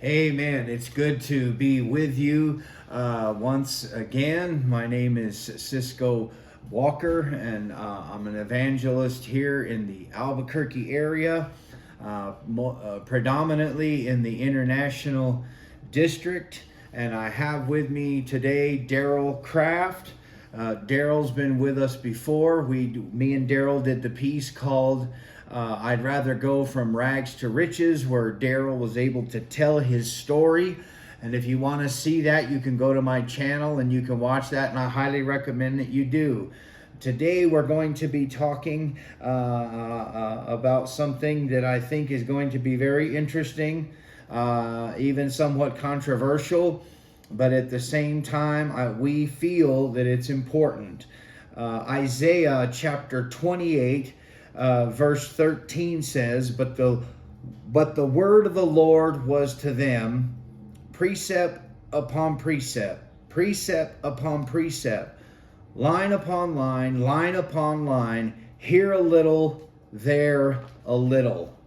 Amen. It's good to be with you once again. My name is Cisco Walker, and I'm an evangelist here in the Albuquerque area, predominantly in the International District. And I have with me today Daryl Kraft. Daryl's been with us before. Me and Daryl did the piece called I'd Rather Go From Rags to Riches, where Daryl was able to tell his story. And if you want to see that, you can go to my channel and you can watch that, and I highly recommend that you do. Today we're going to be talking about something that I think is going to be very interesting, even somewhat controversial, but at the same time, we feel that it's important. Isaiah chapter 28, verse 13 says, But the word of the Lord was to them, precept upon precept, precept upon precept, line upon line, line upon line, here a little, there a little.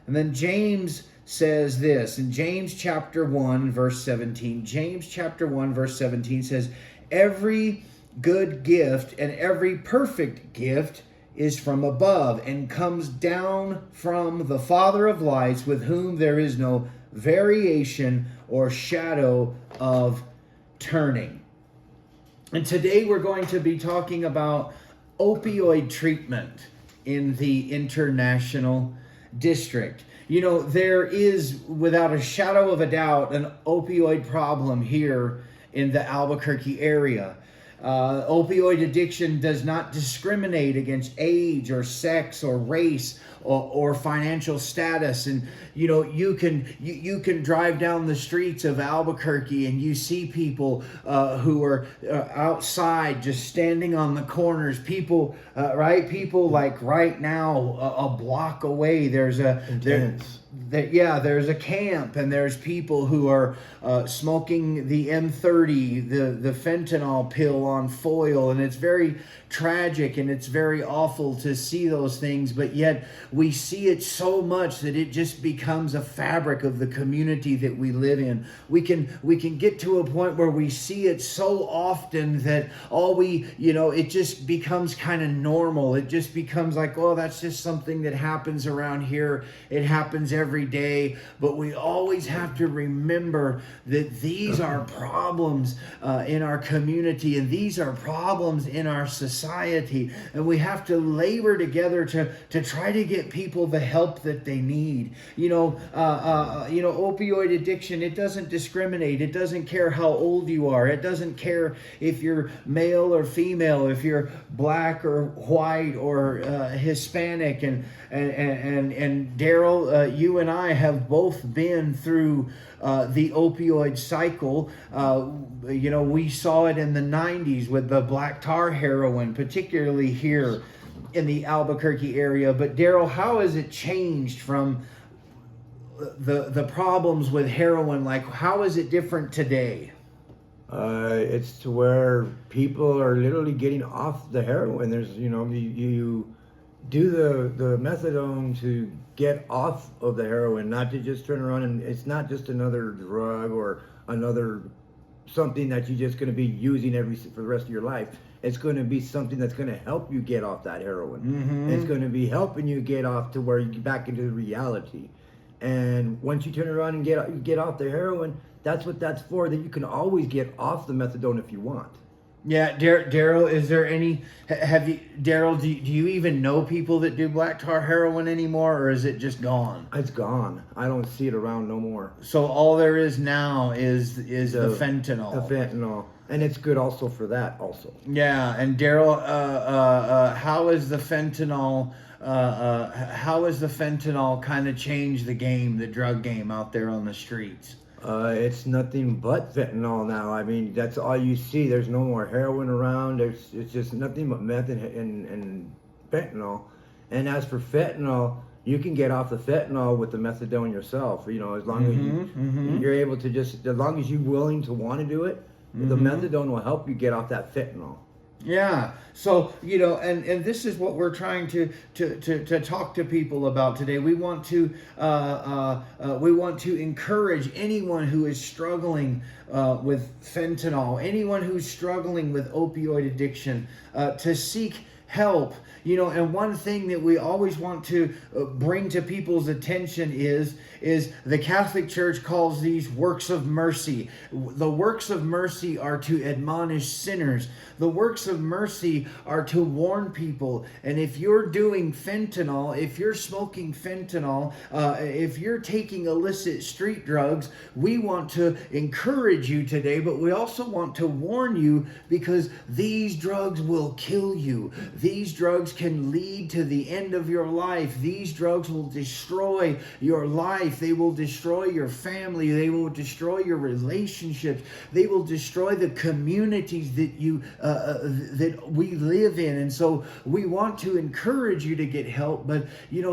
And then James says this in James chapter 1 verse 17. James chapter 1 verse 17 says, every good gift and every perfect gift is from above and comes down from the Father of lights, with whom there is no variation or shadow of turning. And today we're going to be talking about opioid treatment in the International District. You know, there is, without a shadow of a doubt, an opioid problem here in the Albuquerque area. Opioid addiction does not discriminate against age or sex or race or financial status. And you know, you can drive down the streets of Albuquerque and you see people who are outside just standing on the corners. People like right now, a block away, there's a there's a camp, and there's people who are smoking the M30, the fentanyl pill on foil, and it's very tragic and it's very awful to see those things, but yet we see it so much that it just becomes a fabric of the community that we live in. We can get to a point where we see it so often that it just becomes kind of normal. It just becomes like, oh, that's just something that happens around here. It happens every day. But we always have to remember that these are problems in our community, and these are problems in our society, and we have to labor together to try to get people the help that they need. Opioid addiction, it doesn't discriminate. It doesn't care how old you are. It doesn't care if you're male or female, if you're black or white or Hispanic. And Daryl, you and I have both been through the opioid cycle. We saw it in the 90s with the black tar heroin, particularly here in the Albuquerque area. But Daryl, how has it changed from the problems with heroin? Like, how is it different today? It's to where people are literally getting off the heroin. There's, you do the methadone to get off of the heroin, not to just turn around, and it's not just another drug or another something that you're just going to be using for the rest of your life. It's going to be something that's going to help you get off that heroin. Mm-hmm. It's going to be helping you get off to where you get back into reality. And once you turn around and get off the heroin, that's what that's for, that you can always get off the methadone if you want. Yeah, Daryl, is there any, Daryl, do you even know people that do black tar heroin anymore, or is it just gone? It's gone. I don't see it around no more. So all there is now is the fentanyl. The fentanyl. And it's good also for that also. Yeah, and Daryl, how is the fentanyl kind of changed the game, the drug game out there on the streets? It's nothing but fentanyl now. I mean, that's all you see. There's no more heroin around. It's just nothing but meth and fentanyl. And as for fentanyl, you can get off the fentanyl with the methadone yourself. As long as you're able to as long as you're willing to want to do it, the methadone will help you get off that fentanyl. Yeah. So, and this is what we're trying to talk to people about today. We want to encourage anyone who is struggling with fentanyl, anyone who's struggling with opioid addiction, to seek help. And one thing that we always want to bring to people's attention is the Catholic Church calls these works of mercy. The works of mercy are to admonish sinners. The works of mercy are to warn people. And if you're doing fentanyl, if you're smoking fentanyl, if you're taking illicit street drugs, we want to encourage you today, but we also want to warn you, because these drugs will kill you. These drugs can lead to the end of your life. These drugs will destroy your life. They will destroy your family. They will destroy your relationships. They will destroy the communities that we live in. And so we want to encourage you to get help. But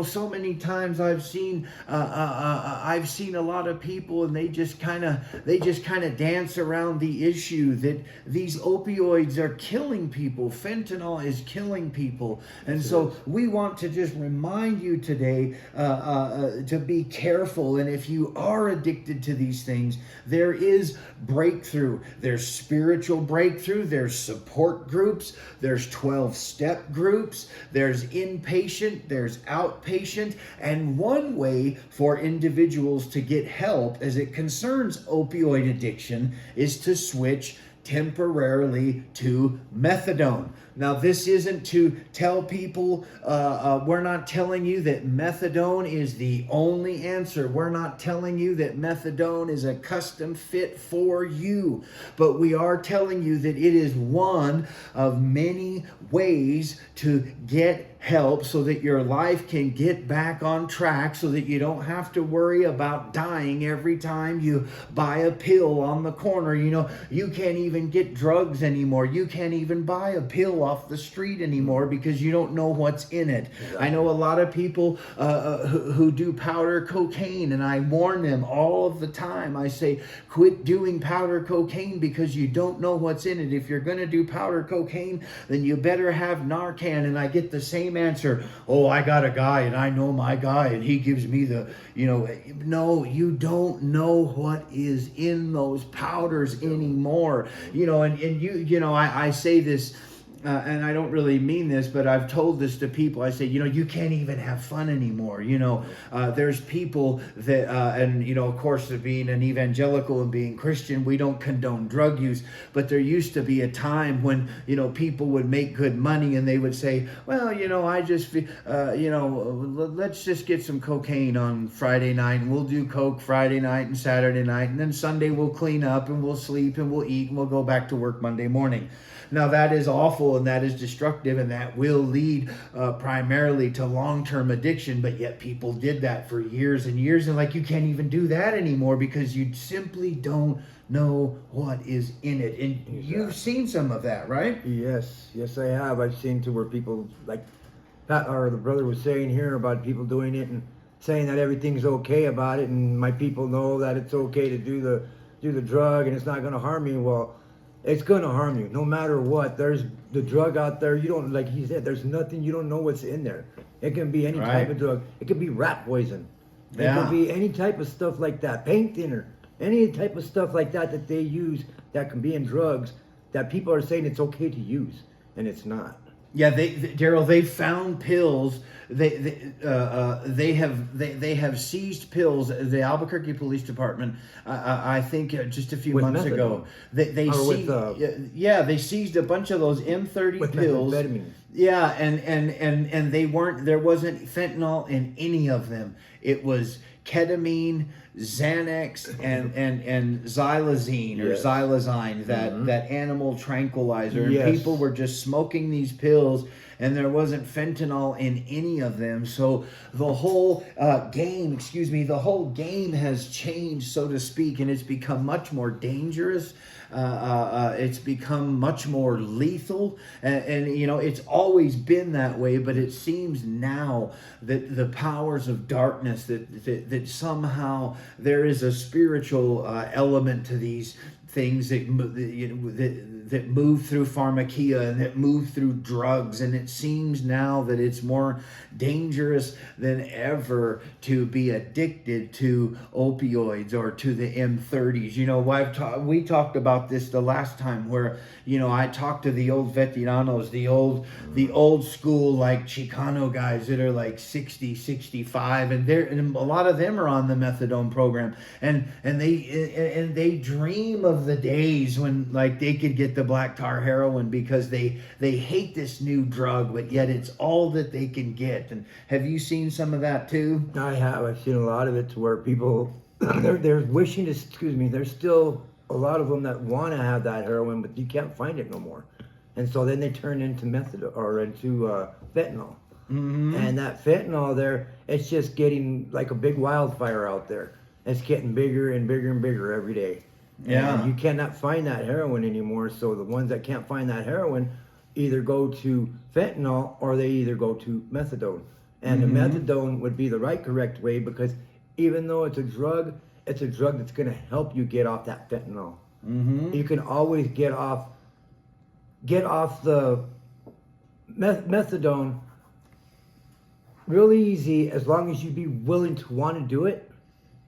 so many times I've seen a lot of people, and they just kind of dance around the issue that these opioids are killing people. Fentanyl is killing people. And so we want to just remind you today to be careful. And if you are addicted to these things, there is breakthrough. There's spiritual breakthrough. There's support groups. There's 12-step groups. There's inpatient. There's outpatient. And one way for individuals to get help as it concerns opioid addiction is to switch temporarily to methadone. Now, this isn't to tell people, we're not telling you that methadone is the only answer. We're not telling you that methadone is a custom fit for you. But we are telling you that it is one of many ways to get help so that your life can get back on track, so that you don't have to worry about dying every time you buy a pill on the corner. You can't even get drugs anymore. You can't even buy a pill off the street anymore because you don't know what's in it. Exactly. I know a lot of people who do powder cocaine, and I warn them all of the time. I say, quit doing powder cocaine because you don't know what's in it. If you're going to do powder cocaine, then you better have Narcan. And I get the same answer. Oh, I got a guy and I know my guy and he gives me the, no, you don't know what is in those powders anymore. I say this, and I don't really mean this, but I've told this to people. I say, you can't even have fun anymore. There's people that, of course, being an evangelical and being Christian, we don't condone drug use. But there used to be a time when, people would make good money and they would say, well, I just, let's just get some cocaine on Friday night, and we'll do coke Friday night and Saturday night. And then Sunday we'll clean up and we'll sleep and we'll eat and we'll go back to work Monday morning. Now, that is awful and that is destructive, and that will lead primarily to long-term addiction, but yet people did that for years and years, and you can't even do that anymore because you simply don't know what is in it. And exactly. You've seen some of that, right? Yes, I have. I've seen to where people, like Pat or the brother was saying here, about people doing it and saying that everything's okay about it, and my people know that it's okay to do the drug and it's not going to harm me. Well, it's going to harm you no matter what. There's the drug out there. You don't, like he said, there's nothing, you don't know what's in there. It can be any type of drug. It could be rat poison. It could be any type of stuff like that. Paint thinner. Any type of stuff like that they use that can be in drugs that people are saying it's okay to use, and it's not. Yeah, Daryl, they found pills. They have seized pills. The Albuquerque Police Department, I think, just a few months ago, they seized a bunch of those M30 with pills. Methamphetamine. Yeah, and there wasn't fentanyl in any of them. It was ketamine, Xanax, and xylazine or xylazine, that animal tranquilizer. And people were just smoking these pills, and there wasn't fentanyl in any of them. So the whole game has changed, so to speak, and it's become much more dangerous. It's become much more lethal, and it's always been that way, but it seems now that the powers of darkness, that somehow there is a spiritual element to these things that that move through pharmakia and that move through drugs, and it seems now that it's more dangerous than ever to be addicted to opioids or to the M30s. We talked about this the last time, where I talked to the old veteranos, the old school like Chicano guys that are like 60, 65, and a lot of them are on the methadone program, and they dream of the days when like they could get the black tar heroin, because they hate this new drug, but yet it's all that they can get. And have you seen some of that too? I have. I've seen a lot of it to where people they're wishing to. Excuse me. There's still a lot of them that want to have that heroin, but you can't find it no more, and so then they turn into methadone or into fentanyl. Mm-hmm. And that fentanyl there, it's just getting like a big wildfire out there. It's getting bigger and bigger and bigger every day. Yeah. And you cannot find that heroin anymore. So the ones that can't find that heroin either go to fentanyl or they either go to methadone. And the methadone would be the correct way, because even though it's a drug that's going to help you get off that fentanyl. Mm-hmm. You can always get off the methadone really easy, as long as you be willing to want to do it,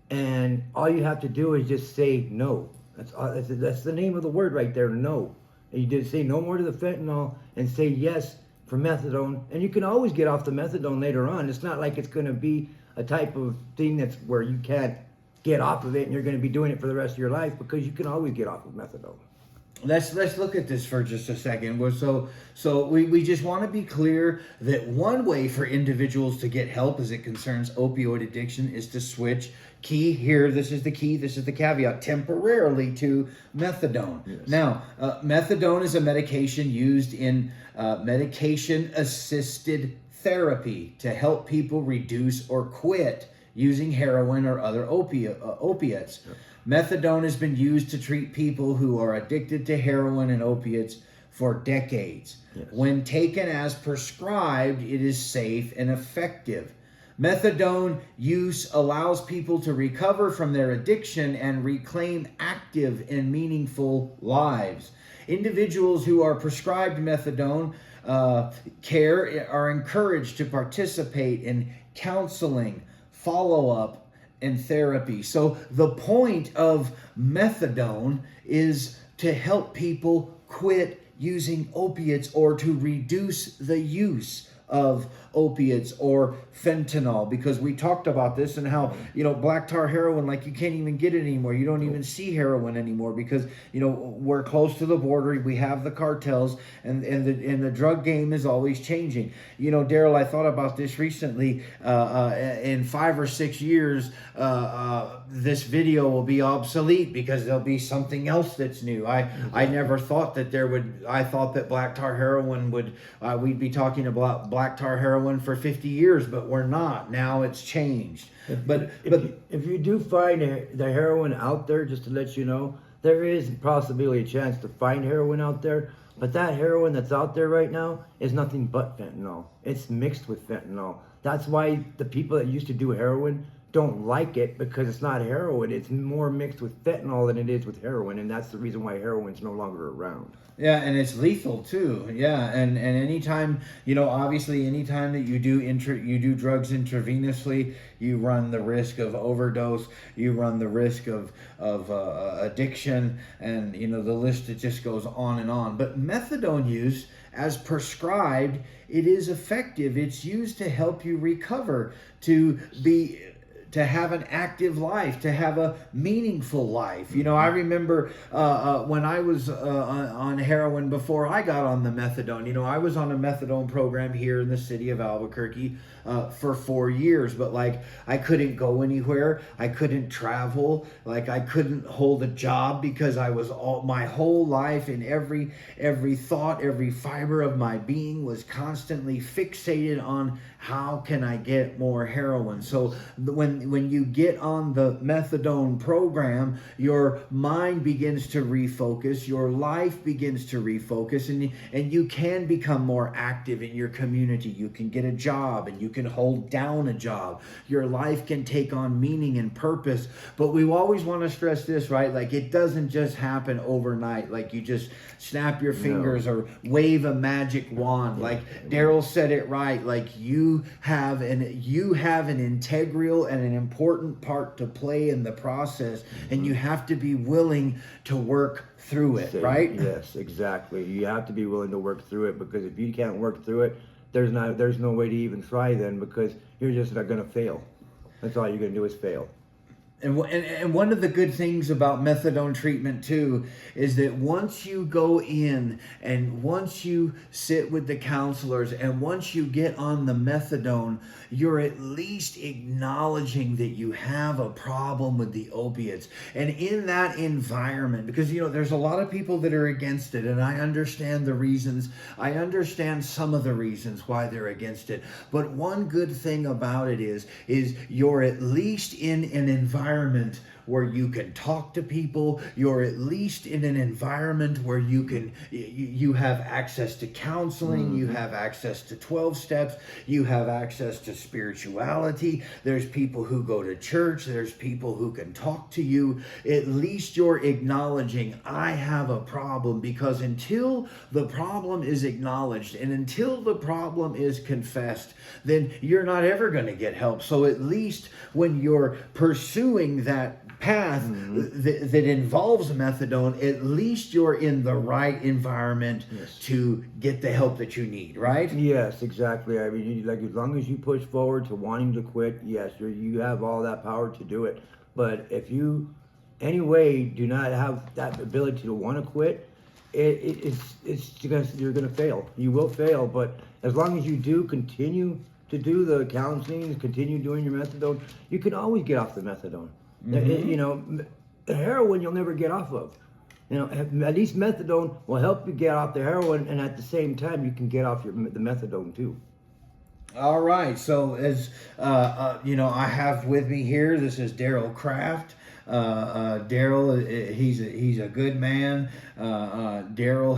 and all you have to do is just say no. That's the name of the word right there, no. And you just say no more to the fentanyl and say yes for methadone, and you can always get off the methadone later on. It's not like it's going to be a type of thing that's where you can't get off of it and you're going to be doing it for the rest of your life, because you can always get off of methadone. Let's look at this for just a second. So we just want to be clear that one way for individuals to get help as it concerns opioid addiction is to switch this is the caveat, temporarily to methadone. Yes. Now, methadone is a medication used in medication-assisted therapy to help people reduce or quit using heroin or other opiates. Yep. Methadone has been used to treat people who are addicted to heroin and opiates for decades. Yes. When taken as prescribed, it is safe and effective. Methadone use allows people to recover from their addiction and reclaim active and meaningful lives. Individuals who are prescribed methadone care are encouraged to participate in counseling, follow-up, and therapy. So the point of methadone is to help people quit using opiates, or to reduce the use of opiates or fentanyl, because we talked about this and how black tar heroin, like you can't even get it anymore. You don't even see heroin anymore, because we're close to the border. We have the cartels, and the drug game is always changing. Daryl, I thought about this recently. In 5 or 6 years, this video will be obsolete because there'll be something else that's new. I never thought that I thought that black tar heroin we'd be talking about black tar heroin for 50 years, but we're not. Now it's changed. If you do find the heroin out there, just to let you know, there is possibly a chance to find heroin out there, but that heroin that's out there right now is nothing but fentanyl. It's mixed with fentanyl. That's why the people that used to do heroin don't like it, because it's not heroin. It's more mixed with fentanyl than it is with heroin, and that's the reason why heroin's no longer around. Yeah, and it's lethal too. Yeah, and anytime, obviously anytime that you do drugs intravenously, you run the risk of overdose, you run the risk of addiction, and the list, it just goes on and on. But methadone use, as prescribed, it is effective. It's used to help you recover, to have an active life, to have a meaningful life. I remember when I was on heroin before I got on the methadone. I was on a methadone program here in the city of Albuquerque for 4 years, but I couldn't go anywhere. I couldn't travel. I couldn't hold a job, because I was my whole life, and every thought, every fiber of my being was constantly fixated on how can I get more heroin. So when when you get on the methadone program, your mind begins to refocus, your life begins to refocus, and you can become more active in your community. You can get a job and you can hold down a job. Your life can take on meaning and purpose. But we always want to stress this, right? Like, it doesn't just happen overnight. Like, you just snap your fingers or wave a magic wand. Like Daryl said it right. Like, you have an integral and an important part to play in the process, and you have to be willing to work through it, right? Yes, exactly. You have to be willing to work through it, because if you can't work through it, there's no way to even try then, because you're just not going to fail. That's all you're going to do is fail. And one of the good things about methadone treatment too is that once you go in and once you sit with the counselors and once you get on the methadone, you're at least acknowledging that you have a problem with the opiates. And in that environment, because there's a lot of people that are against it, and I understand the reasons. I understand some of the reasons why they're against it. But one good thing about it is you're at least in an environment where you can talk to people. You're at least in an environment where you have access to counseling, you have access to 12 steps, you have access to spirituality. There's people who go to church, there's people who can talk to you. At least you're acknowledging, I have a problem, because until the problem is acknowledged and until the problem is confessed, then you're not ever going to get help. So at least when you're pursuing that path that involves methadone, at least you're in the right environment to get the help that you need, right? Yes, exactly. I mean, like, as long as you push forward to wanting to quit, yes, you have all that power to do it. But if you, anyway, do not have that ability to want to quit, you're going to fail. You will fail. But as long as you do continue to do the counseling, continue doing your methadone, you can always get off the methadone. The heroin you'll never get off of. At least methadone will help you get off the heroin, and at the same time you can get off the methadone too. All right. So as I have with me here, this is Daryl Kraft. Daryl, he's a good man. Daryl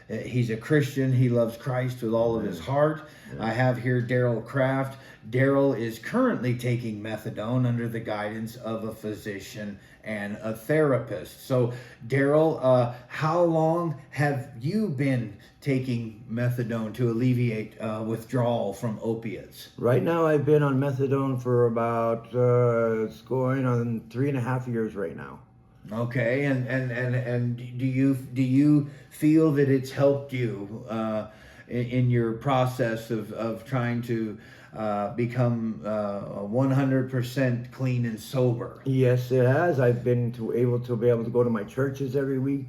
he's a Christian. He loves Christ with all of his heart. I have here Daryl Kraft. Daryl is currently taking methadone under the guidance of a physician and a therapist. So, Daryl, how long have you been taking methadone to alleviate withdrawal from opiates? Right now, I've been on methadone for about it's going on 3.5 years right now. Okay, and do you feel that it's helped you in your process of trying to become 100% clean and sober? Yes, it has. I've been able to go to my churches every week.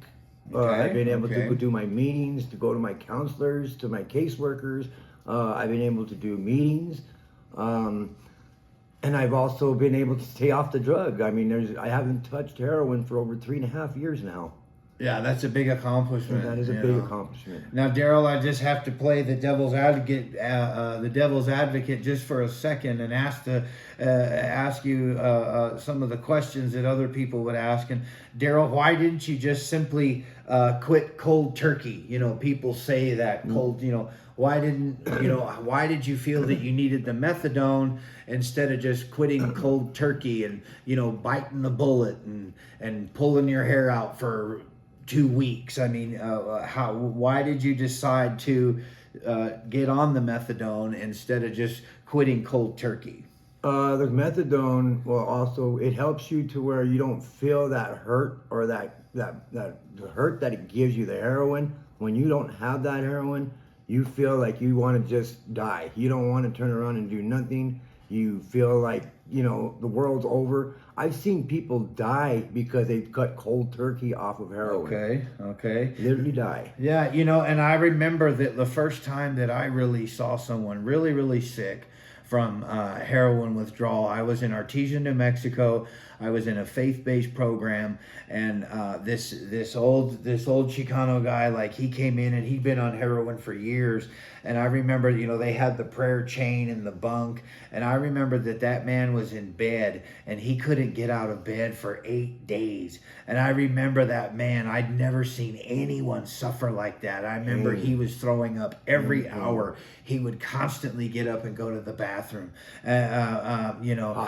I've been able to do my meetings, to go to my counselors, to my caseworkers. I've been able to do meetings. And I've also been able to stay off the drug. I mean, I haven't touched heroin for over 3.5 years now. Yeah, that's a big accomplishment. That is a big accomplishment. Now, Daryl, I just have to play the devil's advocate just for a second and ask you some of the questions that other people would ask. And Daryl, why didn't you just simply quit cold turkey? People say that cold. Why did you feel that you needed the methadone instead of just quitting cold turkey and biting the bullet and pulling your hair out for 2 weeks? I mean, why did you decide to get on the methadone instead of just quitting cold turkey? The methadone, well, also it helps you to where you don't feel that hurt or that the hurt that it gives you, the heroin. When you don't have that heroin, you feel like you want to just die. You don't want to turn around and do nothing. You feel like, the world's over. I've seen people die because they've cut cold turkey off of heroin. Okay. Literally die. Yeah, and I remember that the first time that I really saw someone really, really sick from heroin withdrawal. I was in Artesia, New Mexico. I was in a faith-based program, and this old Chicano guy, like, he came in and he'd been on heroin for years. And I remember, they had the prayer chain in the bunk, and I remember that man was in bed and he couldn't get out of bed for 8 days. And I remember that man. I'd never seen anyone suffer like that. I remember he was throwing up every hour. He would constantly get up and go to the bathroom. Hot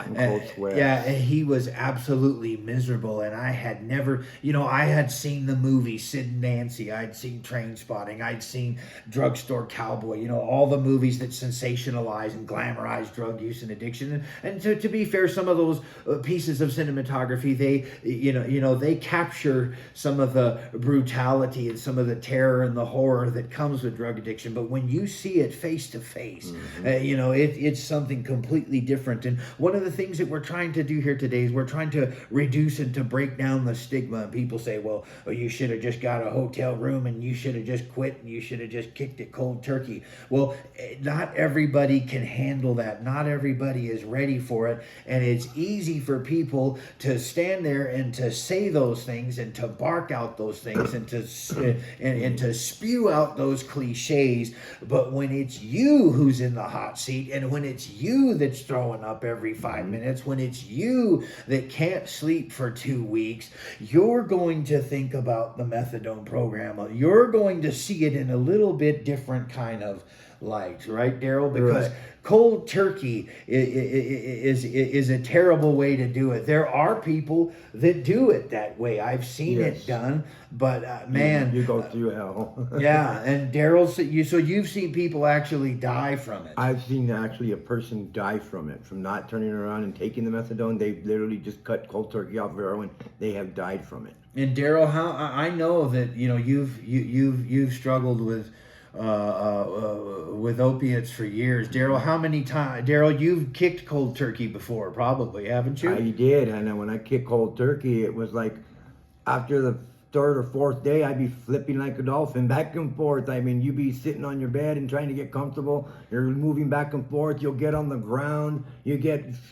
and cold sweats. Yeah, and he was absolutely miserable. And I had never, I had seen the movie Sid and Nancy. I'd seen Trainspotting. I'd seen Drugstore Cowboy. all the movies that sensationalize and glamorize drug use and addiction. And to be fair, some of those pieces of cinematography, they capture some of the brutality and some of the terror and the horror that comes with drug addiction. But when you see it face to face, it's something completely different. And one of the things that we're trying to do here today is we're trying to reduce and to break down the stigma. And people say, well, you should have just got a hotel room and you should have just quit and you should have just kicked it cold turkey. Well, not everybody can handle that. Not everybody is ready for it. And it's easy for people to stand there and to say those things and to bark out those things and to spew out those cliches. But when it's you who's in the hot seat, and when it's you that's throwing up every 5 minutes, when it's you that can't sleep for 2 weeks, you're going to think about the methadone program. You're going to see it in a little bit different kind of light, right, Daryl? Because cold turkey is a terrible way to do it. There are people that do it that way. I've seen it done, but man, you go through hell. Yeah, and Daryl, so you've seen people actually die from it. I've seen actually a person die from it, from not turning around and taking the methadone. They literally just cut cold turkey off heroin. They have died from it. And Daryl, how I know that you've struggled with opiates for years. Daryl, how many times? Daryl, you've kicked cold turkey before, probably, haven't you? I did, and when I kicked cold turkey, it was like after the third or fourth day, I'd be flipping like a dolphin, back and forth. I mean, you'd be sitting on your bed and trying to get comfortable. You're moving back and forth. You'll get on the ground.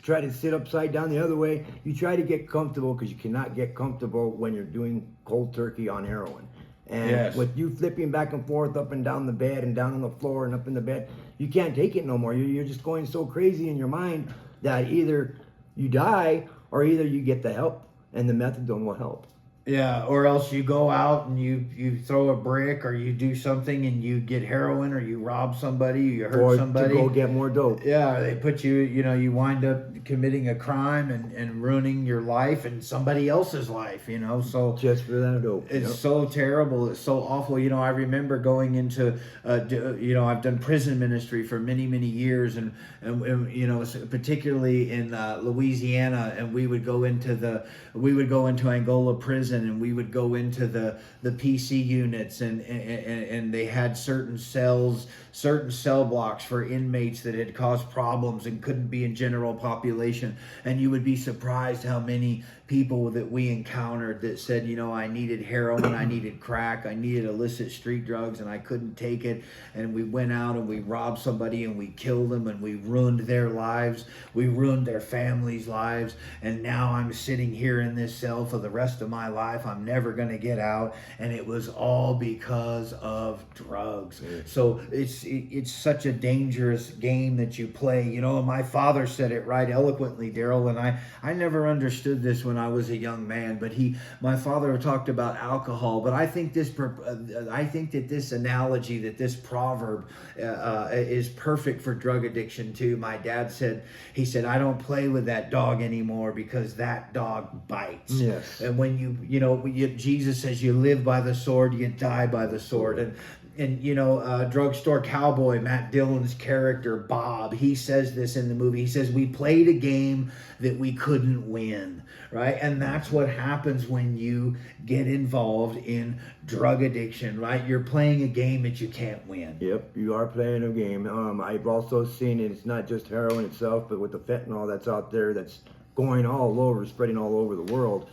Try to sit upside down the other way. You try to get comfortable because you cannot get comfortable when you're doing cold turkey on heroin. And with you flipping back and forth up and down the bed and down on the floor and up in the bed, you can't take it no more. You're just going so crazy in your mind that either you die or either you get the help and the methadone will help. Yeah, or else you go out and you throw a brick or you do something and you get heroin or you rob somebody, you hurt somebody. Or to go get more dope. Yeah, they put you wind up committing a crime and ruining your life and somebody else's life, so. Just for that dope. It's so terrible. It's so awful. I remember going into, I've done prison ministry for many, many years and particularly in Louisiana, and we would go into Angola prison, and we would go into the PC units, and they had certain cell blocks for inmates that had caused problems and couldn't be in general population. And you would be surprised how many people that we encountered that said, I needed heroin, I needed crack, I needed illicit street drugs, and I couldn't take it. And we went out and we robbed somebody and we killed them and we ruined their lives. We ruined their families' lives. And now I'm sitting here in this cell for the rest of my life. I'm never going to get out. And it was all because of drugs. So it's such a dangerous game that you play. My father said it right eloquently, Daryl, and I never understood this when I was a young man, but my father talked about alcohol. But I think that this analogy, that this proverb is perfect for drug addiction too. My dad said, I don't play with that dog anymore because that dog bites. Yes. And when Jesus says you live by the sword, you die by the sword. And Drugstore Cowboy, Matt Dillon's character, Bob, he says this in the movie. He says, we played a game that we couldn't win, right? And that's what happens when you get involved in drug addiction, right? You're playing a game that you can't win. Yep, you are playing a game. I've also seen it's not just heroin itself, but with the fentanyl that's out there that's going all over, spreading all over the world.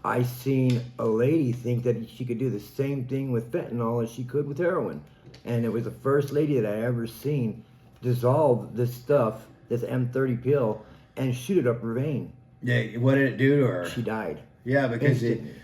I seen a lady think that she could do the same thing with fentanyl as she could with heroin. And it was the first lady that I ever seen dissolve this stuff this M30 pill and shoot it up her vein. Yeah, what did it do to her? She died. Yeah, because Instantly.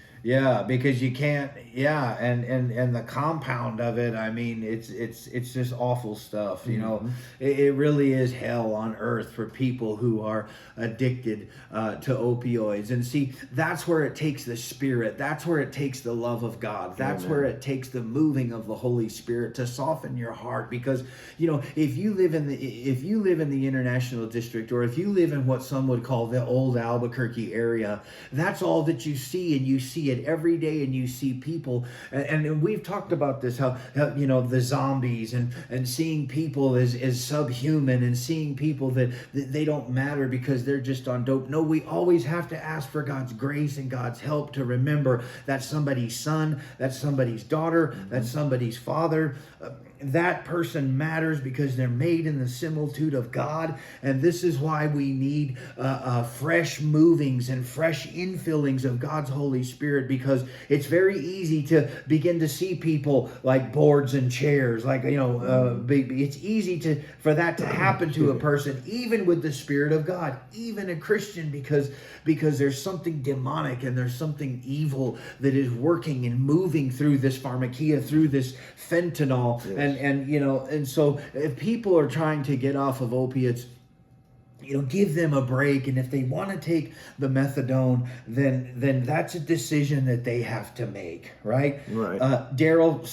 because you can't. Yeah, and the compound of it. I mean, it's just awful stuff. You know, it really is hell on earth for people who are addicted to opioids. And see, that's where it takes the Spirit. That's where it takes the love of God. That's Amen. where it takes the moving of the Holy Spirit to soften your heart. Because you know, if you live in the International District, or if you live in what some would call the old Albuquerque area, that's all that you see, and you see it every day, and you see people, and we've talked about this, how you know, the zombies, and seeing people as subhuman, and seeing people that they don't matter because they're just on dope. No, we always have to ask for God's grace and God's help to remember that's somebody's son, that's somebody's daughter, that's somebody's father. That person matters because they're made in the similitude of God. And this is why we need fresh movings and fresh infillings of God's Holy Spirit, because it's very easy to begin to see people like boards and chairs, like, you know, it's easy for that to happen to a person, even with the Spirit of God, even a Christian, because there's something demonic and there's something evil that is working and moving through this pharmakia, through this fentanyl. Yes. And you know, and so if people are trying to get off of opiates, you know, give them a break. And if they want to take the methadone, then that's a decision that they have to make, right? Right. Daryl,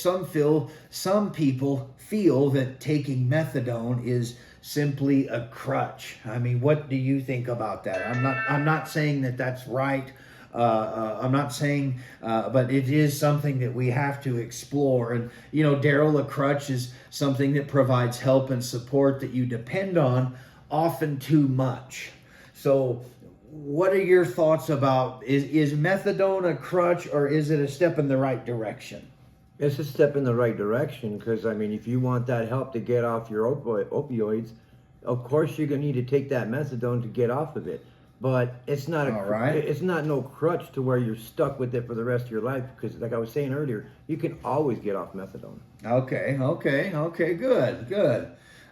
some people feel that taking methadone is simply a crutch. I mean, what do you think about that? I'm not saying that that's right. I'm not saying, but it is something that we have to explore. And, you know, Daryl, a crutch is something that provides help and support that you depend on, often too much. So what are your thoughts about, is methadone a crutch, or is it a step in the right direction? It's a step in the right direction, because, I mean, if you want that help to get off your opioids, of course you're going to need to take that methadone to get off of it. But it's not All right. it's not no crutch to where you're stuck with it for the rest of your life, because, like I was saying earlier, you can always get off methadone. Okay,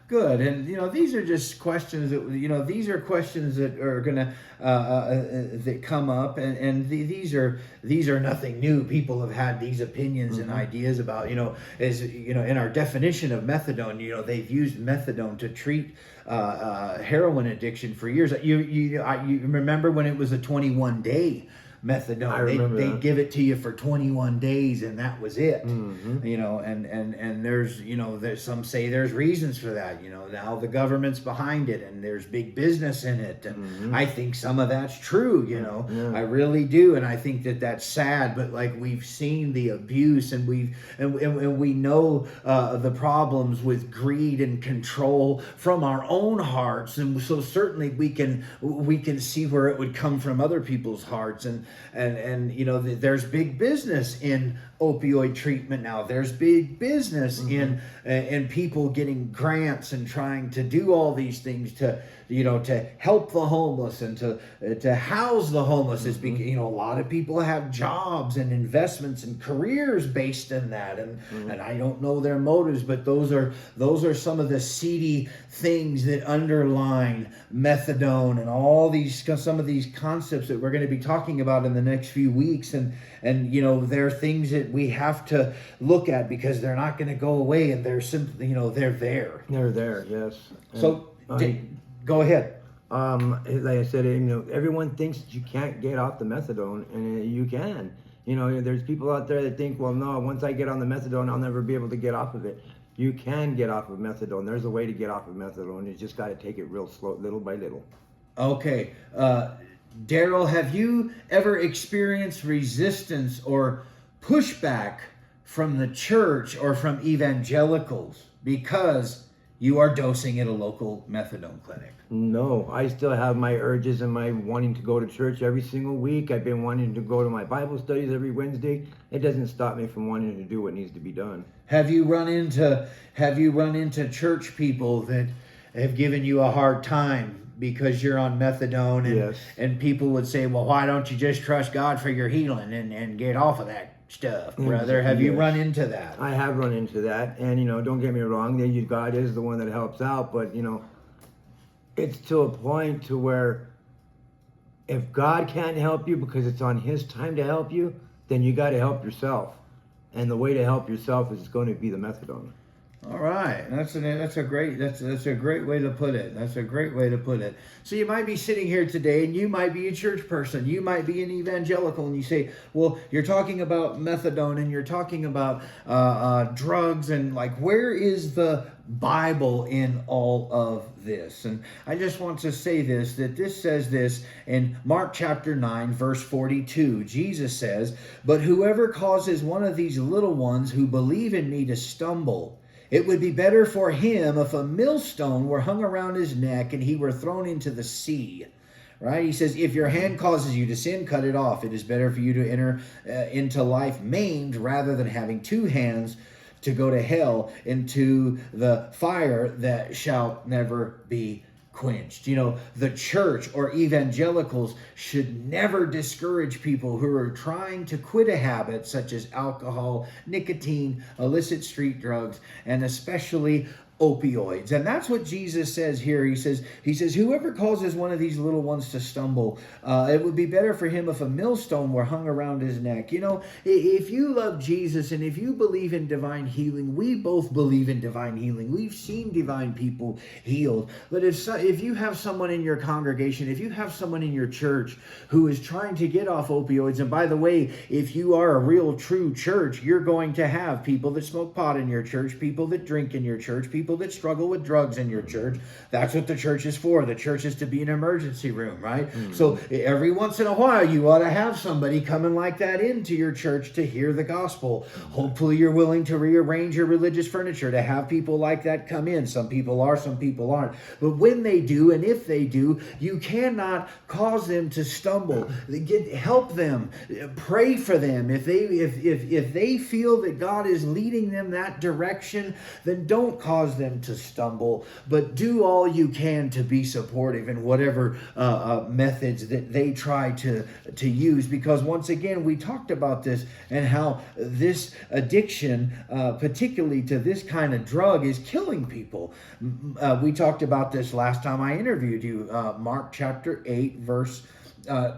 good. And you know, these are just questions that, you know, these are questions that are gonna that come up, and these are nothing new. People have had these opinions and ideas about, you know, as you know, in our definition of methadone, you know, they've used methadone to treat heroin addiction for years. You remember when it was a 21-day methadone? I remember They that. give it to you for 21 days, and that was it. You know, and there's, you know, there's some say there's reasons for that. You know, now the government's behind it, and there's big business in it, and I think some of that's true. You know, I really do, and I think that that's sad. But like, we've seen the abuse, and we know the problems with greed and control from our own hearts, and so certainly we can see where it would come from other people's hearts. And you know, there's big business in opioid treatment now. There's big business in people getting grants and trying to do all these things to, you know, to help the homeless and to house the homeless. It's because, you know, a lot of people have jobs and investments and careers based in that, and I don't know their motives, but those are some of the seedy things that underline methadone and all these, some of these concepts that we're going to be talking about in the next few weeks. And you know, they're things that we have to look at, because they're not going to go away, and they're simply, you know, they're there. They're there, yes. So go ahead. Like I said, you know, everyone thinks that you can't get off the methadone, and you can. You know, there's people out there that think, well, no, once I get on the methadone, I'll never be able to get off of it. You can get off of methadone. There's a way to get off of methadone. You just got to take it real slow, little by little. Okay. Daryl, have you ever experienced resistance or pushback from the church or from evangelicals because you are dosing at a local methadone clinic? No, I still have my urges and my wanting to go to church every single week. I've been wanting to go to my Bible studies every Wednesday. It doesn't stop me from wanting to do what needs to be done. Have you run into church people that have given you a hard time because you're on methadone, and Yes. and people would say, well, why don't you just trust God for your healing and get off of that stuff, brother? Have you Yes. run into that? I have run into that, and you know, don't get me wrong, God is the one that helps out, but you know, it's to a point to where if God can't help you because it's on His time to help you, then you got to help yourself. And the way to help yourself is going to be the methadone. All right, that's a great way to put it. That's a great way to put it. So you might be sitting here today, and you might be a church person, you might be an evangelical, and you say, "Well, you're talking about methadone, and you're talking about drugs, and like, where is the Bible in all of this?" And I just want to say this, that this says this in Mark chapter 9, verse 42. Jesus says, "But whoever causes one of these little ones who believe in me to stumble, it would be better for him if a millstone were hung around his neck and he were thrown into the sea." Right? He says, if your hand causes you to sin, cut it off. It is better for you to enter into life maimed rather than having two hands to go to hell, into the fire that shall never be quenched. You know, the church or evangelicals should never discourage people who are trying to quit a habit such as alcohol, nicotine, illicit street drugs, and especially opioids. And that's what Jesus says here. He says, whoever causes one of these little ones to stumble, it would be better for him if a millstone were hung around his neck. You know, if you love Jesus and if you believe in divine healing, we both believe in divine healing. We've seen divine people healed. But if you have someone in your congregation, if you have someone in your church who is trying to get off opioids, and by the way, if you are a real true church, you're going to have people that smoke pot in your church, people that drink in your church, people that struggle with drugs in your church. That's what the church is for. The church is to be an emergency room, right? Mm-hmm. So every once in a while, you ought to have somebody coming like that into your church to hear the gospel. Hopefully you're willing to rearrange your religious furniture to have people like that come in. Some people are, some people aren't. But when they do, and if they do, you cannot cause them to stumble. Help them. Pray for them. If they feel that God is leading them that direction, then don't cause them to stumble, but do all you can to be supportive in whatever methods that they try to use. Because once again, we talked about this and how this addiction, particularly to this kind of drug, is killing people. We talked about this last time I interviewed you. Mark chapter 8, verse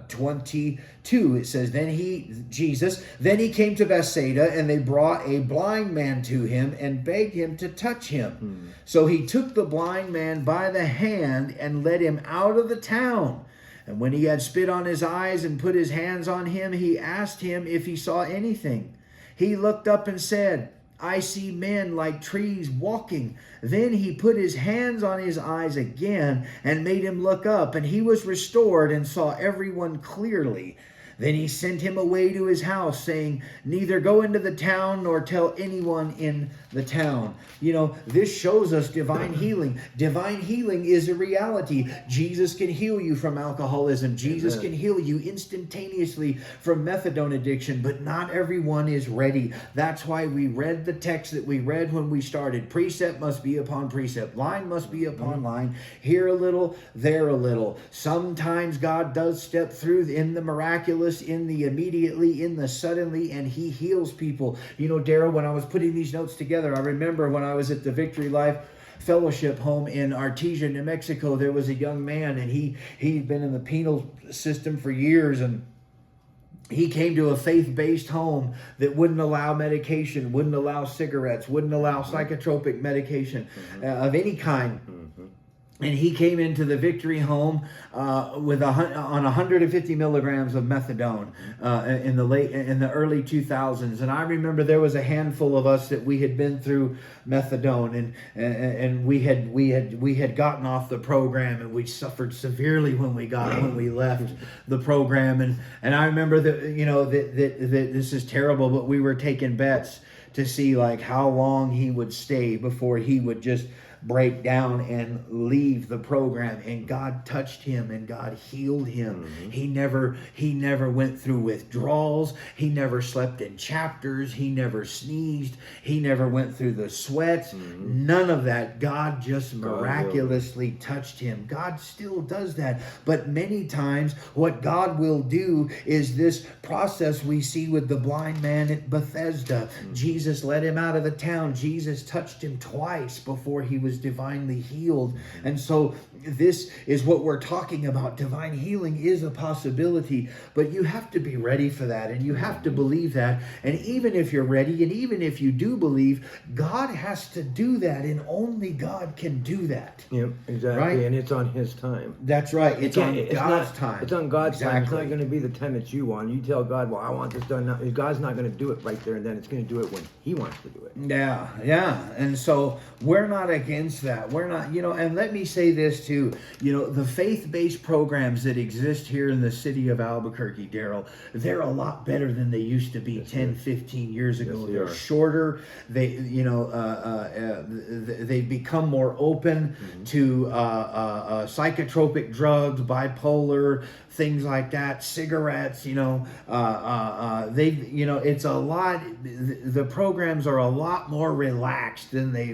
22. It says, then he came to Bethsaida, and they brought a blind man to him and begged him to touch him. So he took the blind man by the hand and led him out of the town. And when he had spit on his eyes and put his hands on him, he asked him if he saw anything. He looked up and said, I see men like trees walking. Then he put his hands on his eyes again and made him look up, and he was restored and saw everyone clearly. Then he sent him away to his house, saying, neither go into the town nor tell anyone in the town. You know, this shows us divine healing. Divine healing is a reality. Jesus can heal you from alcoholism. Jesus can heal you instantaneously from methadone addiction, but not everyone is ready. That's why we read the text that we read when we started. Precept must be upon precept. Line must be upon line. Here a little, there a little. Sometimes God does step through in the miraculous, in the immediately, in the suddenly, and he heals people. You know, Daryl, when I was putting these notes together, I remember when I was at the Victory Life Fellowship home in Artesia, New Mexico, there was a young man, and he'd been in the penal system for years, and he came to a faith-based home that wouldn't allow medication, wouldn't allow cigarettes, wouldn't allow psychotropic medication of any kind. And he came into the Victory home on 150 milligrams of methadone in the early 2000s. And I remember there was a handful of us that we had been through methadone, and we had gotten off the program, and we suffered severely when we left the program. And I remember that, you know, that this is terrible, but we were taking bets to see like how long he would stay before he would just break down and leave the program. And God touched him, and God healed him. He never went through withdrawals. He never slept in chapters. He never sneezed. He never went through the sweats. None of that. God just miraculously touched him. God still does that. But many times what God will do is this process we see with the blind man at Bethesda. Jesus led him out of the town. Jesus touched him twice before he was divinely healed. And so this is what we're talking about. Divine healing is a possibility, but you have to be ready for that, and you have to believe that. And even if you're ready, and even if you do believe, God has to do that, and only God can do that. Yep, exactly. Right? And it's on His time. That's right. It's on God's time. It's on God's time. It's Exactly. not going to be the time that you want. You tell God, well, I want this done now. God's not going to do it right there and then. It's going to do it when He wants to do it. Yeah, yeah. And so we're not against that. We're not, and let me say this too. The faith-based programs that exist here in the city of Albuquerque, Daryl, they're a lot better than they used to be 10, 15 years ago. Yes, they They're are. shorter. They've become more open to psychotropic drugs, bipolar, things like that, cigarettes, it's a lot, the programs are a lot more relaxed than the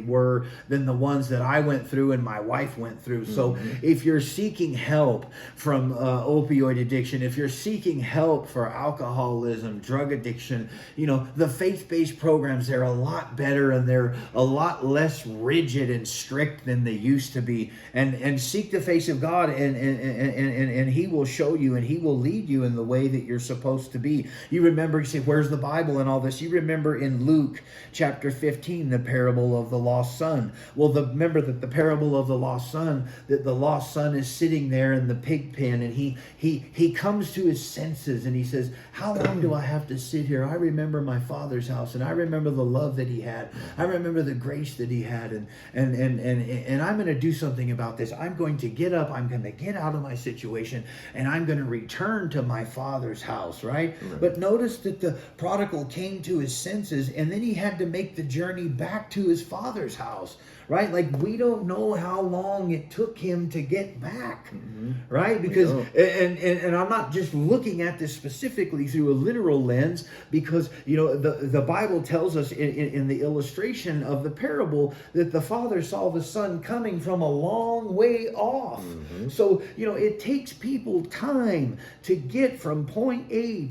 ones that I went through and my wife went through. So if you're seeking help from opioid addiction, if you're seeking help for alcoholism, drug addiction, the faith-based programs, they're a lot better and they're a lot less rigid and strict than they used to be. And seek the face of God, and He will show you, and He will lead you in the way that you're supposed to be. You remember, you say, where's the Bible and all this? You remember in Luke chapter 15, the parable of the lost son. Well, remember that the parable of the lost son, that the lost son is sitting there in the pig pen, and he comes to his senses, and he says, how long do I have to sit here? I remember my father's house, and I remember the love that he had. I remember the grace that he had, and I'm going to do something about this. I'm going to get up. I'm going to get out of my situation, and I'm going to return to my father's house, right? But notice that the prodigal came to his senses, and then he had to make the journey back to his father's house, right? Like, we don't know how long it took him to get back, right? Because, and I'm not just looking at this specifically through a literal lens, because, the Bible tells us in the illustration of the parable that the father saw the son coming from a long way off. So, it takes people time to get from point A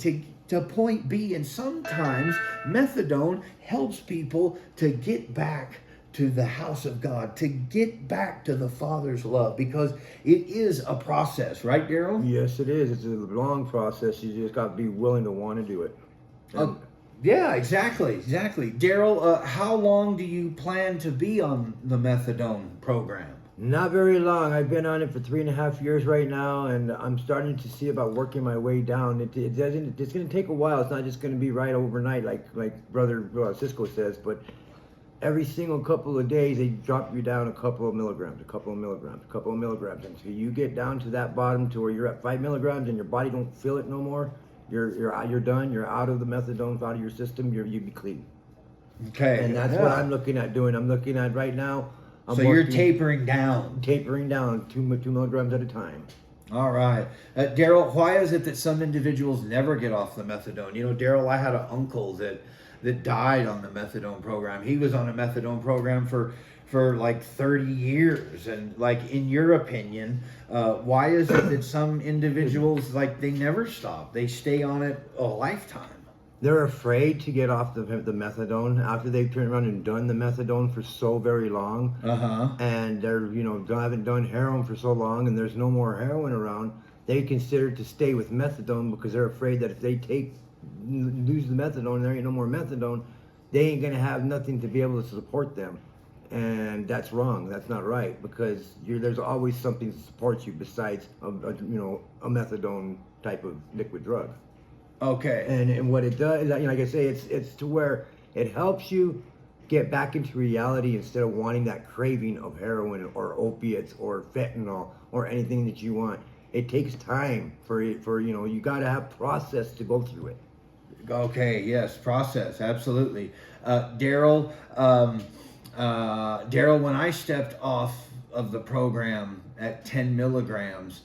to point B, and sometimes methadone helps people to get back to the house of God, to get back to the Father's love, because it is a process, right, Daryl? Yes, it is. It's a long process. You just got to be willing to want to do it. Yeah, exactly. Daryl, how long do you plan to be on the methadone program? Not very long. I've been on it for 3.5 years right now, and I'm starting to see about working my way down. It's going to take a while. It's not just going to be right overnight, like Brother Cisco says, but every single couple of days they drop you down a couple of milligrams, until you get down to that bottom to where you're at 5 milligrams and your body don't feel it no more. You're done. You're out of the methadone, out of your system. You'd be clean. Okay. And that's what I'm looking at doing. I'm looking at right now. So you're tapering down. Tapering down 2 milligrams at a time. All right. Daryl, why is it that some individuals never get off the methadone? Daryl, I had an uncle that died on the methadone program. He was on a methadone program for like 30 years. And like, in your opinion, why is it that some individuals, like, they never stop? They stay on it a lifetime. They're afraid to get off the methadone after they've turned around and done the methadone for so very long. And they're, haven't done heroin for so long, and there's no more heroin around. They consider to stay with methadone because they're afraid that if they lose the methadone, there ain't no more methadone, they ain't gonna have nothing to be able to support them. And that's wrong. That's not right, because there's always something to support you besides a methadone type of liquid drug. Okay. And what it does, like I say, it's to where it helps you get back into reality instead of wanting that craving of heroin or opiates or fentanyl or anything that you want. It takes time you got to have process to go through it. Okay, yes, process, absolutely. Daryl, when I stepped off of the program at 10 milligrams,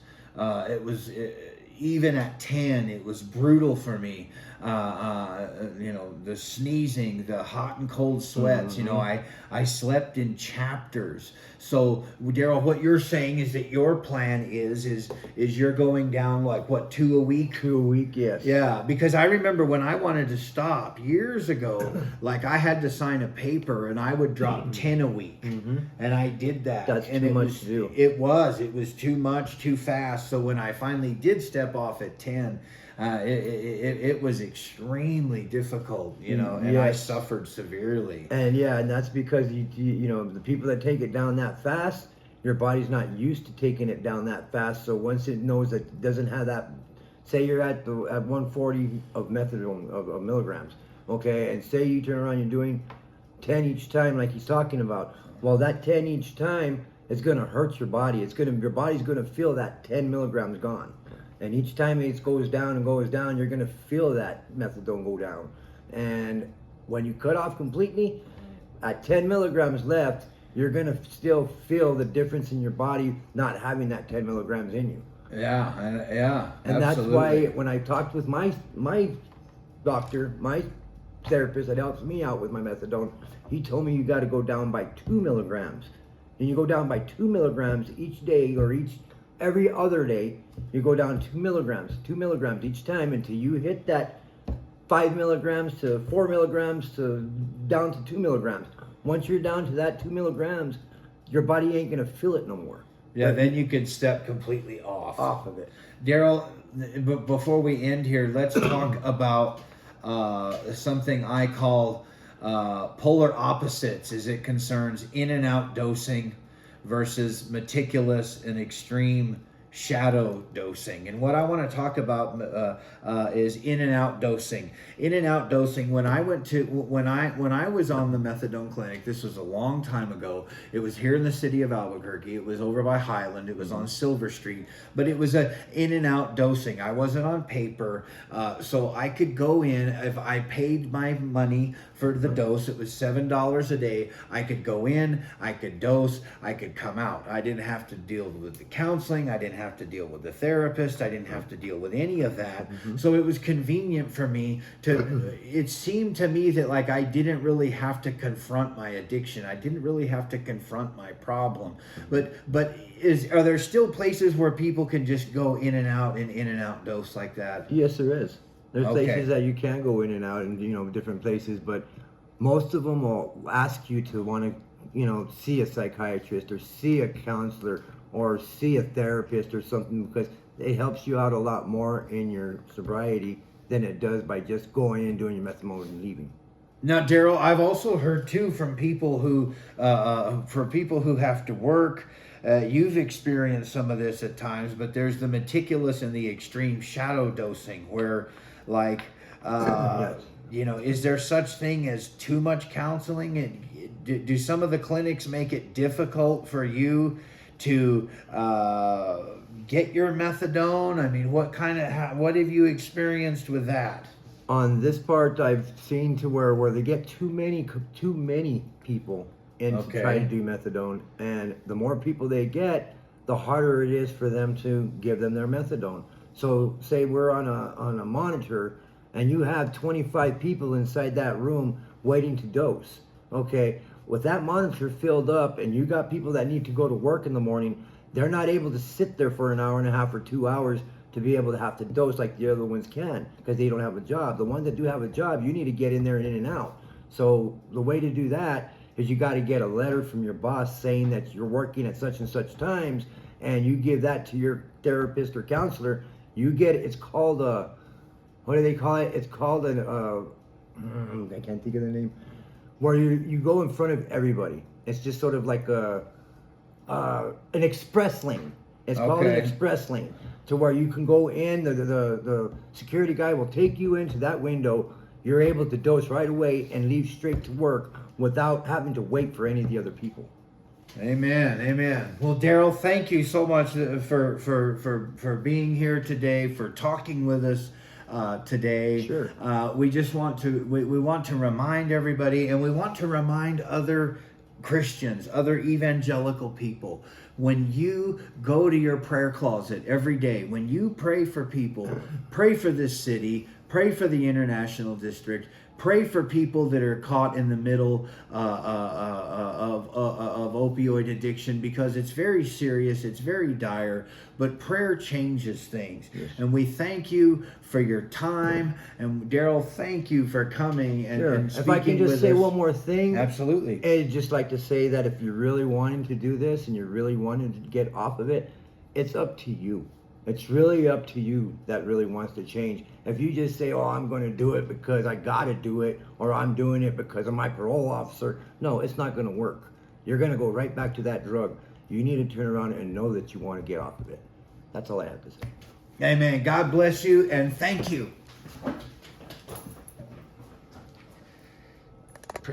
even at 10, it was brutal for me. The sneezing, the hot and cold sweats. I slept in chapters. So, Daryl, what you're saying is that your plan is you're going down like what, 2 a week? 2 a week, yes. Yeah, because I remember when I wanted to stop years ago, like I had to sign a paper and I would drop 10 a week. And I did that. That's and too much to do. It was too much, too fast. So when I finally did step off at 10, it was extremely difficult, and I suffered severely. And that's because the people that take it down that fast, your body's not used to taking it down that fast. So once it knows that it doesn't have that, say you're at 140 of methadone of milligrams, okay, and say you turn around, you're doing 10 each time, like he's talking about. Well, that 10 each time is going to hurt your body. Your body's going to feel that 10 milligrams gone. And each time it goes down and goes down, you're going to feel that methadone go down. And when you cut off completely, at 10 milligrams left, you're going to still feel the difference in your body not having that 10 milligrams in you. Yeah, And absolutely. that's why when I talked with my doctor, my therapist that helps me out with my methadone, he told me you got to go down by 2 milligrams. And you go down by 2 milligrams each day, or every other day, you go down 2 milligrams each time until you hit that 5 milligrams to 4 milligrams to down to 2 milligrams. Once you're down to that 2 milligrams, your body ain't gonna feel it no more. Yeah, then you could step completely off of it. Daryl, before we end here, let's talk about something I call polar opposites as it concerns in and out dosing versus meticulous and extreme shadow dosing. And what I want to talk about is in and out dosing. In and out dosing. When I was on the methadone clinic, this was a long time ago. It was here in the city of Albuquerque. It was over by Highland. It was on Silver Street. But it was a in and out dosing. I wasn't on paper, so I could go in if I paid my money for the dose. It was $7 a day. I could go in, I could dose, I could come out. I didn't have to deal with the counseling. I didn't have to deal with the therapist. I didn't have to deal with any of that. So it was convenient for me it seemed to me that like I didn't really have to confront my addiction. I didn't really have to confront my problem. But are there still places where people can just go in and out dose like that? Yes, there is. There's Okay. places that you can go in and out, and different places, but most of them will ask you to want to, see a psychiatrist or see a counselor or see a therapist or something, because it helps you out a lot more in your sobriety than it does by just going in and doing your methadone and leaving. Now, Daryl, I've also heard too from people who, for people who have to work, you've experienced some of this at times, but there's the meticulous and the extreme shadow dosing where, like, Yes. is there such thing as too much counseling? And do some of the clinics make it difficult for you to get your methadone? I mean, what have you experienced with that? On this part, I've seen to where they get too many people in to try to do methadone, and the more people they get, the harder it is for them to give them their methadone. So say we're on a monitor and you have 25 people inside that room waiting to dose. Okay, with that monitor filled up and you got people that need to go to work in the morning, they're not able to sit there for an hour and a half or 2 hours to be able to have to dose like the other ones can, because they don't have a job. The ones that do have a job, you need to get in there and in and out. So the way to do that is you got to get a letter from your boss saying that you're working at such and such times, and you give that to your therapist or counselor. You get it's called what do they call it? It's called I can't think of the name. Where you go in front of everybody. It's just sort of like an express lane. It's called an express lane, to where you can go in. The security guy will take you into that window. You're able to dose right away and leave straight to work without having to wait for any of the other people. Amen. Well, Daryl, thank you so much for being here today, for talking with us today. Sure. We just want to we want to remind everybody, and we want to remind other Christians, other evangelical people, when you go to your prayer closet every day, when you pray for people, pray for this city, pray for the international district, pray for people that are caught in the middle of opioid addiction, because it's very serious, it's very dire, but prayer changes things. Yes. And we thank you for your time. And Daryl, thank you for coming and speaking If I can just with say us. one more thing. Absolutely. I'd just like to say that if you're really wanting to do this and you're really wanting to get off of it, it's up to you. It's really up to you that really wants to change. If you just say, oh, I'm going to do it because I got to do it, or I'm doing it because of my parole officer, no, it's not going to work. You're going to go right back to that drug. You need to turn around and know that you want to get off of it. That's all I have to say. Amen. God bless you and thank you.